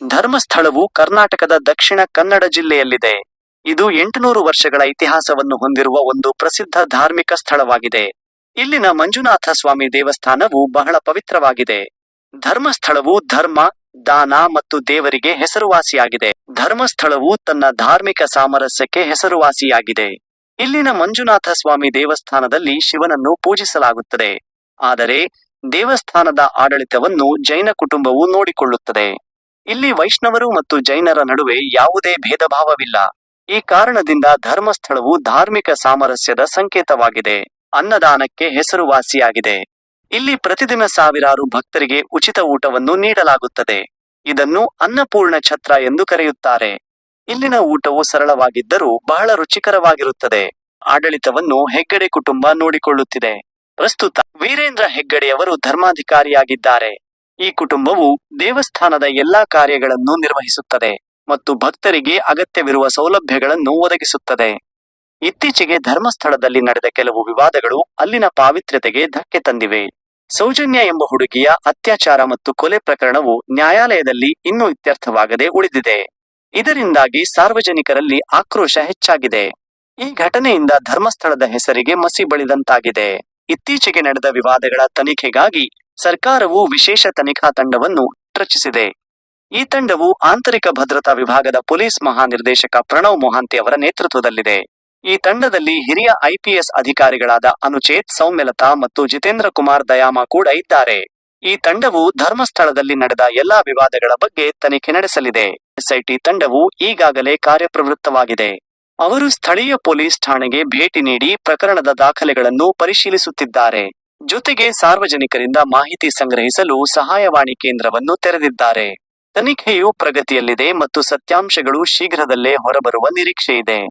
ಧರ್ಮಸ್ಥಳವು ಕರ್ನಾಟಕದ ದಕ್ಷಿಣ ಕನ್ನಡ ಜಿಲ್ಲೆಯಲ್ಲಿದೆ. ಇದು 800 ವರ್ಷಗಳ ಇತಿಹಾಸವನ್ನು ಹೊಂದಿರುವ ಒಂದು ಪ್ರಸಿದ್ಧ ಧಾರ್ಮಿಕ ಸ್ಥಳವಾಗಿದೆ. ಇಲ್ಲಿನ ಮಂಜುನಾಥ ಸ್ವಾಮಿ ದೇವಸ್ಥಾನವು ಬಹಳ ಪವಿತ್ರವಾಗಿದೆ. ಧರ್ಮಸ್ಥಳವು ಧರ್ಮ, ದಾನ ಮತ್ತು ದೇವರಿಗೆ ಹೆಸರುವಾಸಿಯಾಗಿದೆ. ಧರ್ಮಸ್ಥಳವು ತನ್ನ ಧಾರ್ಮಿಕ ಸಾಮರಸ್ಯಕ್ಕೆ ಹೆಸರುವಾಸಿಯಾಗಿದೆ. ಇಲ್ಲಿನ ಮಂಜುನಾಥ ಸ್ವಾಮಿ ದೇವಸ್ಥಾನದಲ್ಲಿ ಶಿವನನ್ನು ಪೂಜಿಸಲಾಗುತ್ತದೆ. ಆದರೆ ದೇವಸ್ಥಾನದ ಆಡಳಿತವನ್ನು ಜೈನ ಕುಟುಂಬವು ನೋಡಿಕೊಳ್ಳುತ್ತದೆ. ಇಲ್ಲಿ ವೈಷ್ಣವರು ಮತ್ತು ಜೈನರ ನಡುವೆ ಯಾವುದೇ ಭೇದಭಾವವಿಲ್ಲ. ಈ ಕಾರಣದಿಂದ ಧರ್ಮಸ್ಥಳವು ಧಾರ್ಮಿಕ ಸಾಮರಸ್ಯದ ಸಂಕೇತವಾಗಿದೆ. ಅನ್ನದಾನಕ್ಕೆ ಹೆಸರುವಾಸಿಯಾಗಿದೆ. ಇಲ್ಲಿ ಪ್ರತಿದಿನ ಸಾವಿರಾರು ಭಕ್ತರಿಗೆ ಉಚಿತ ಊಟವನ್ನು ನೀಡಲಾಗುತ್ತದೆ. ಇದನ್ನು ಅನ್ನಪೂರ್ಣ ಛತ್ರ ಎಂದು ಕರೆಯುತ್ತಾರೆ. ಇಲ್ಲಿನ ಊಟವು ಸರಳವಾಗಿದ್ದರೂ ಬಹಳ ರುಚಿಕರವಾಗಿರುತ್ತದೆ. ಆಡಳಿತವನ್ನು ಹೆಗ್ಗಡೆ ಕುಟುಂಬ ನೋಡಿಕೊಳ್ಳುತ್ತಿದೆ. ಪ್ರಸ್ತುತ ವೀರೇಂದ್ರ ಹೆಗ್ಗಡೆಯವರು ಧರ್ಮಾಧಿಕಾರಿಯಾಗಿದ್ದಾರೆ. ಈ ಕುಟುಂಬವು ದೇವಸ್ಥಾನದ ಎಲ್ಲಾ ಕಾರ್ಯಗಳನ್ನು ನಿರ್ವಹಿಸುತ್ತದೆ ಮತ್ತು ಭಕ್ತರಿಗೆ ಅಗತ್ಯವಿರುವ ಸೌಲಭ್ಯಗಳನ್ನು ಒದಗಿಸುತ್ತದೆ. ಇತ್ತೀಚೆಗೆ ಧರ್ಮಸ್ಥಳದಲ್ಲಿ ನಡೆದ ಕೆಲವು ವಿವಾದಗಳು ಅಲ್ಲಿನ ಪಾವಿತ್ರ್ಯತೆಗೆ ಧಕ್ಕೆ ತಂದಿವೆ. ಸೌಜನ್ಯ ಎಂಬ ಹುಡುಗಿಯ ಅತ್ಯಾಚಾರ ಮತ್ತು ಕೊಲೆ ಪ್ರಕರಣವು ನ್ಯಾಯಾಲಯದಲ್ಲಿ ಇನ್ನೂ ಇತ್ಯರ್ಥವಾಗದೆ ಉಳಿದಿದೆ. ಇದರಿಂದಾಗಿ ಸಾರ್ವಜನಿಕರಲ್ಲಿ ಆಕ್ರೋಶ ಹೆಚ್ಚಾಗಿದೆ. ಈ ಘಟನೆಯಿಂದ ಧರ್ಮಸ್ಥಳದ ಹೆಸರಿಗೆ ಮಸಿ ಬಳಿದಂತಾಗಿದೆ. ಇತ್ತೀಚೆಗೆ ನಡೆದ ವಿವಾದಗಳ ತನಿಖೆಗಾಗಿ ಸರ್ಕಾರವು ವಿಶೇಷ ತನಿಖಾ ತಂಡವನ್ನು ರಚಿಸಿದೆ. ಈ ತಂಡವು ಆಂತರಿಕ ಭದ್ರತಾ ವಿಭಾಗದ ಪೊಲೀಸ್ ಮಹಾನಿರ್ದೇಶಕ ಪ್ರಣವ್ ಮೊಹಾಂತಿ ಅವರ ನೇತೃತ್ವದಲ್ಲಿದೆ. ಈ ತಂಡದಲ್ಲಿ ಹಿರಿಯ ಐಪಿಎಸ್ ಅಧಿಕಾರಿಗಳಾದ ಅನುಚೇತ್ ಸೌಮ್ಯಲತಾ ಮತ್ತು ಜಿತೇಂದ್ರ ಕುಮಾರ್ ದಯಾಮ ಕೂಡ ಇದ್ದಾರೆ. ಈ ತಂಡವು ಧರ್ಮಸ್ಥಳದಲ್ಲಿ ನಡೆದ ಎಲ್ಲಾ ವಿವಾದಗಳ ಬಗ್ಗೆ ತನಿಖೆ ನಡೆಸಲಿದೆ. ಎಸ್ಐಟಿ ತಂಡವು ಈಗಾಗಲೇ ಕಾರ್ಯಪ್ರವೃತ್ತವಾಗಿದೆ. ಅವರು ಸ್ಥಳೀಯ ಪೊಲೀಸ್ ಠಾಣೆಗೆ ಭೇಟಿ ನೀಡಿ ಪ್ರಕರಣದ ದಾಖಲೆಗಳನ್ನು ಪರಿಶೀಲಿಸುತ್ತಿದ್ದಾರೆ. ಜೊತೆಗೆ ಸಾರ್ವಜನಿಕರಿಂದ ಮಾಹಿತಿ ಸಂಗ್ರಹಿಸಲು ಸಹಾಯವಾಣಿ ಕೇಂದ್ರವನ್ನು ತೆರೆದಿದ್ದಾರೆ. ತನಿಖೆಯು ಪ್ರಗತಿಯಲ್ಲಿದೆ ಮತ್ತು ಸತ್ಯಾಂಶಗಳು ಶೀಘ್ರದಲ್ಲೇ ಹೊರಬರುವ ನಿರೀಕ್ಷೆಯಿದೆ.